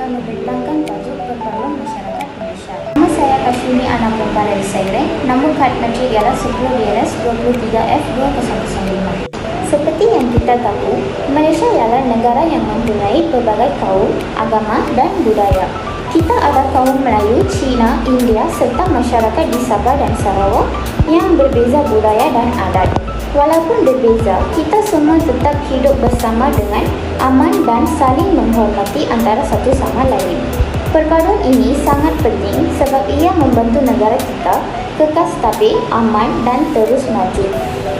akan membentangkan tajuk perpaduan masyarakat Malaysia. Nama saya Kashmini Ana Perempuan dari Saireng. Nombor kad menteri ialah 10 DNS 23F2005. Seperti yang kita tahu, Malaysia ialah negara yang mempunyai pelbagai kaum, agama dan budaya. Kita ada kaum Melayu, Cina, India serta masyarakat di Sabah dan Sarawak yang berbeza budaya dan adat. Walaupun berbeza, kita semua tetap hidup bersama dengan aman dan saling menghormati antara satu sama lain. Perpaduan ini sangat penting sebab ia membantu negara kita kekal stabil, aman dan terus maju.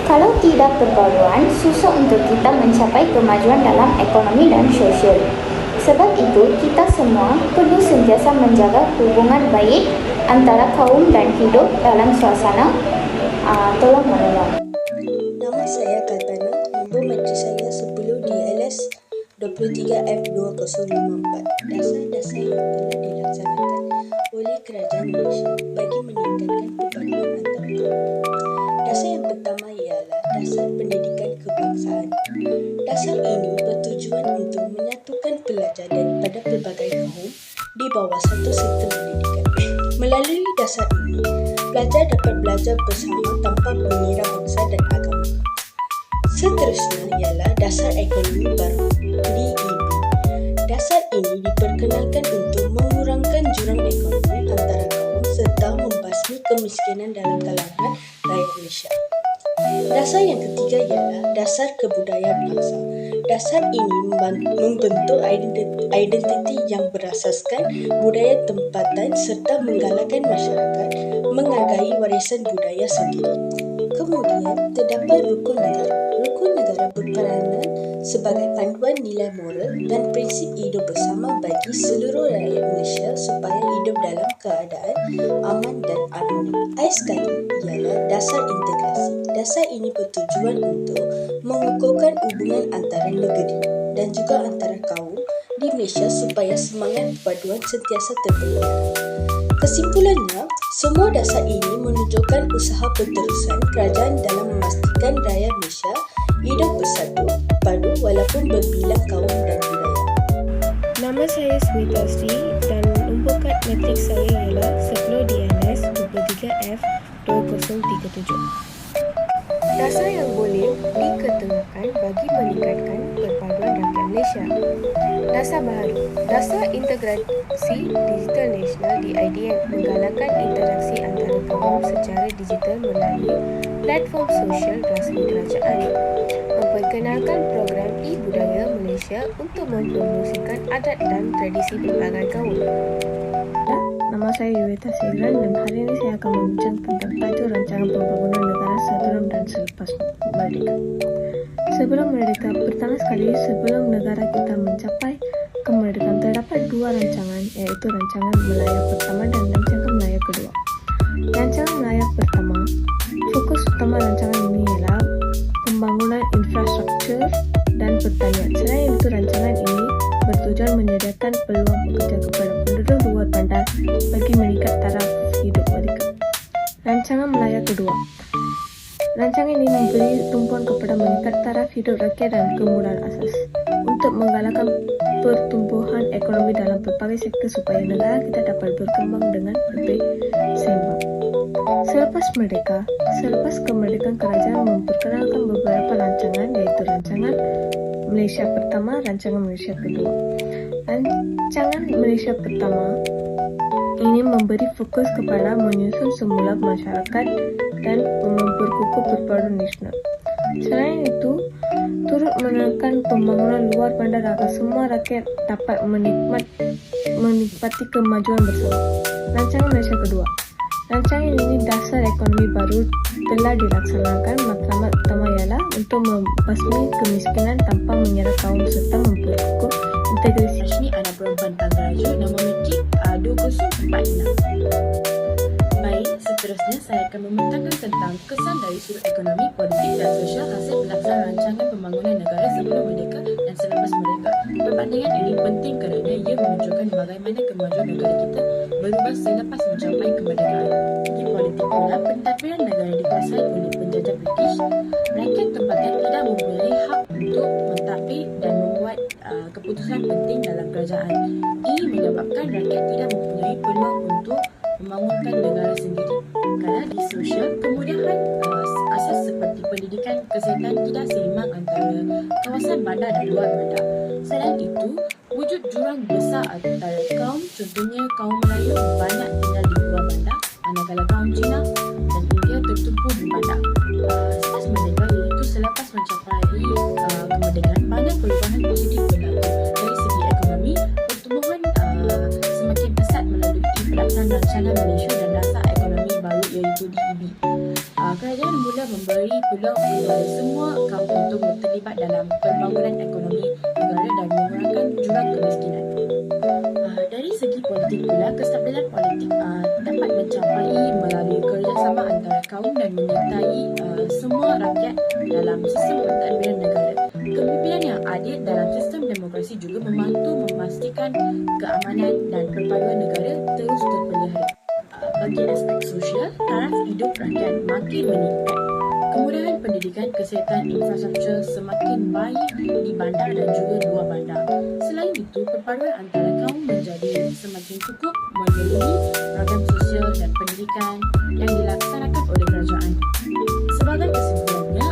Kalau tidak perpaduan, susah untuk kita mencapai kemajuan dalam ekonomi dan sosial. Sebab itu, kita semua perlu sentiasa menjaga hubungan baik antara kaum dan hidup dalam suasana tolong-menolong. Nama saya Kalpana, nombor menteri saya 10 DLS 23F2054. Dasar-dasar yang telah dilaksanakan oleh kerajaan Malaysia bagi meningkatkan perpaduan antara kaum. Dasar yang pertama ialah dasar pendidikan kebangsaan. Dasar ini bertujuan untuk menyatukan pelajar daripada pelbagai kaum di bawah satu sistem pendidikan. Melalui dasar ini, pelajar dapat belajar bersama tanpa mengira bangsa dan agama. Seterusnya ialah dasar ekonomi baru, DEB. Dasar ini diperkenalkan untuk mengurangkan jurang ekonomi antara kaum serta membasmi kemiskinan dalam kalangan rakyat Malaysia. Dasar yang ketiga ialah dasar kebudayaan bangsa. Dasar ini membentuk identiti yang berasaskan budaya tempatan serta menggalakkan masyarakat menghargai warisan budaya sendiri. Kemudian, terdapat rukun negara. Rukun negara berperanan sebagai panduan nilai moral dan prinsip hidup bersama bagi seluruh rakyat Malaysia supaya hidup dalam keadaan aman dan harmoni. Akhir sekali ialah dasar integrasi. Dasar ini bertujuan untuk mengukuhkan hubungan antara negeri dan juga antara kaum di Malaysia supaya semangat perpaduan sentiasa terpelihara. Kesimpulannya, semua dasar ini menunjukkan usaha berterusan kerajaan dalam memastikan rakyat Malaysia hidup bersatu, padu walaupun berbilang kaum dan budaya. Nama saya Smita Sri dan nombor kad matrik saya ialah 10 DNS 23F2037. Dasar yang boleh diketengahkan bagi meningkatkan perpaduan rakyat Malaysia. Dasar baharu. Dasar integrasi digital nasional DIDN menggalakkan interaksi antara kaum secara digital melalui platform sosial rasmi kerajaan. Memperkenalkan program e-budaya Malaysia untuk mempromosikan adat dan tradisi pelbagai kaum. Nama saya Yowita Segran dan hari ini saya akan membincang tentang tajuk rancangan pembangunan negara sebelum dan selepas merdeka. Sebelum merdeka, pertama sekali sebelum negara kita mencapai kemerdekaan, terdapat dua rancangan, iaitu rancangan Melayu pertama dan rancangan Melayu kedua. Rancangan Melayu pertama, fokus utama rancangan ini ialah pembangunan infrastruktur dan pertanian. Selain itu, rancangan ini bertujuan menyediakan peluang pekerja kepada penduduk luar bandar bagi meningkat taraf hidup mereka. Rancangan Melayu kedua. Rancangan ini memberi tumpuan kepada meningkat taraf hidup rakyat dan kemudahan asas untuk menggalakkan pertumbuhan ekonomi dalam pelbagai sektor supaya negara kita dapat berkembang dengan lebih seimbang. Selepas kemerdekaan, kerajaan memperkenalkan beberapa rancangan, iaitu rancangan Malaysia pertama, rancangan Malaysia kedua. Rancangan Malaysia pertama ini memberi fokus kepada menyusun semula masyarakat dan memperkukuh perpaduan nasional. Selain itu, turut menekan pembangunan luar bandar agar semua rakyat dapat menikmati kemajuan bersama. Rancangan Malaysia kedua. Rancangan ini dasar ekonomi baru telah dilaksanakan. Matlamat utama ialah untuk membasmi kemiskinan tanpa mengira kaum serta memperkukuh integrasi. Kashmini Ana Perempuan Tanggeraju, nama matrik 2046. Baik, seterusnya saya akan membentangkan tentang kesan dari sudut ekonomi, politik dan sosial hasil pelaksanaan rancangan pembangunan negara sebelum merdeka dan selepas merdeka. Perbandingan ini penting kerana ia menunjukkan bagaimana kemajuan negara kita berubah selepas mencapai kemerdekaan. Di politik pula, pentadbiran negara dikuasai oleh penjajah British. Rakyat tempatan tidak mempunyai hak untuk mentadbir dan membuat keputusan keputusan penting dalam kerajaan. Ini menyebabkan rakyat tidak mempunyai peluang untuk membangunkan negara sendiri. Kerana di sosial, kemudahan asas seperti pendidikan, kesihatan tidak seimbang antara kawasan bandar dan luar bandar. Selain itu, wujud jurang besar antara kaum, contohnya kaum Melayu banyak tinggal di luar bandar, manakala kaum Cina dan India tertumpu di bandar. Statement negara itu selepas mencapai kemerdekaan, banyak perubahan positif berlaku. Dari segi ekonomi, pertumbuhan semakin pesat melalui pelaksanaan rancangan Malaysia dan dasar ekonomi baru iaitu DEB. Kerajaan mula memberi peluang kepada semua kaum untuk terlibat dalam pembangunan ekonomi negara dan mengurangkan jurang kemiskinan. Dari segi politik pula, kestabilan politik dapat mencapai melalui kerjasama antara kaum dan menyertai semua rakyat dalam sistem pentadbiran negara. Kepimpinan yang adil dalam sistem demokrasi juga membantu memastikan keamanan dan perpaduan negara terus terpelihara. Bagi aspek sosial, taraf hidup rakyat makin meningkat. Kemudahan pendidikan, kesihatan, infrastruktur semakin baik di bandar dan juga luar bandar. Selain itu, perpaduan antara kaum menjadi semakin cukup memenuhi program sosial dan pendidikan yang dilaksanakan oleh kerajaan. Sebagai kesimpulannya,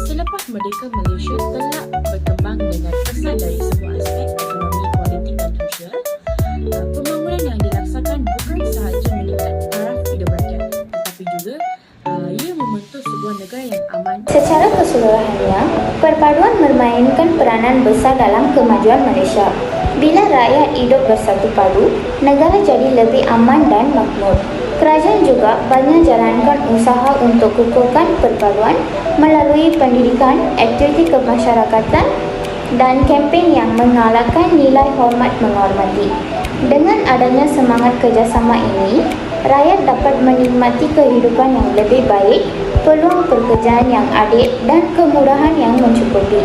selepas merdeka Malaysia telah berkembang dengan pesat dari semua aspek ekonomi, politik dan sosial. Pembangunan yang dilaksanakan bukan sahaja meningkat taraf hidup rakyat, tetapi juga ia membentuk sebuah negara yang aman. Secara keseluruhannya, perpaduan memainkan peranan besar dalam kemajuan Malaysia. Bila rakyat hidup bersatu padu, negara jadi lebih aman dan makmur. Kerajaan juga banyak jalankan usaha untuk kukuhkan perpaduan melalui pendidikan, aktiviti kemasyarakatan dan kempen yang mengalahkan nilai hormat menghormati. Dengan adanya semangat kerjasama ini, rakyat dapat menikmati kehidupan yang lebih baik, peluang pekerjaan yang adil dan kemudahan yang mencukupi.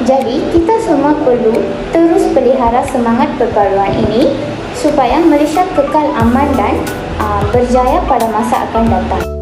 Jadi, kita semua perlu terus pelihara semangat perpaduan ini supaya Malaysia kekal aman dan berjaya pada masa akan datang.